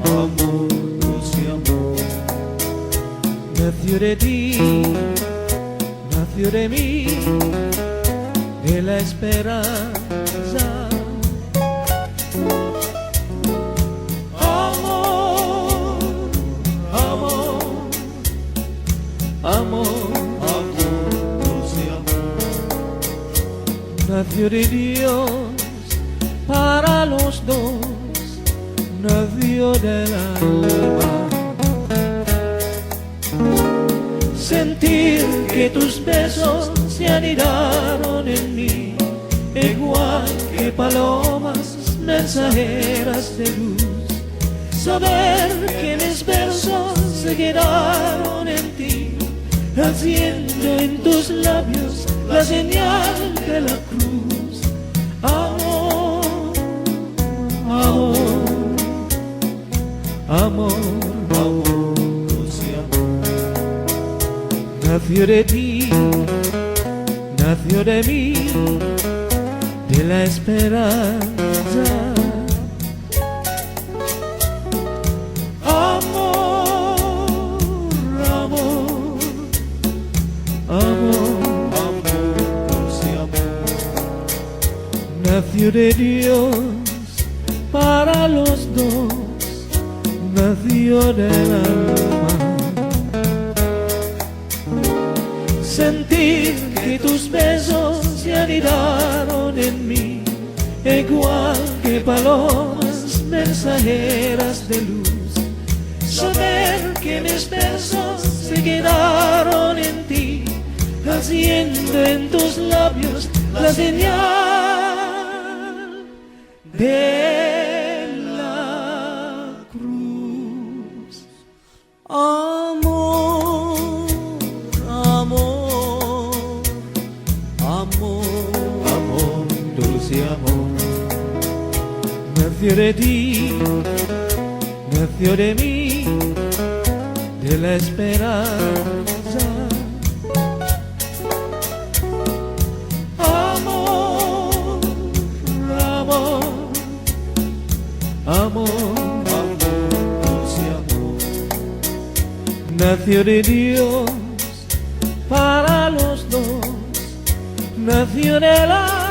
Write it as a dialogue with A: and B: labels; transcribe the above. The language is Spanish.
A: amor, dulce amor.
B: Nació de ti, nació de mí, de la esperanza. Amor, amor, amor,
A: Amor, dulce amor.
B: nació de Dios para los dos, nació del alma. Sentir que tus besos se anidaron en mí, igual que palomas mensajeras de luz. Saber que mis versos se quedaron en ti, haciendo en tus labios la señal de la cruz. Amor, amor, amor,
A: Amor, dulce amor.
B: nació de ti, nació de mí, de la esperanza. Amor, amor, amor,
A: Amor, dulce amor.
B: nació de Dios para los dos, nació del alma. Sentir que tus besos se anidaron en mí, igual que palomas mensajeras de luz. Saber que mis versos se quedaron en ti, haciendo en tus labios la señal de la cruz. Amor, amor, amor,
A: Amor, dulce amor.
B: nació de ti, nació de mí, de la esperanza. Amor, amor, amor,
A: Amor, dulce amor.
B: nació de Dios para los dos, nació del alma.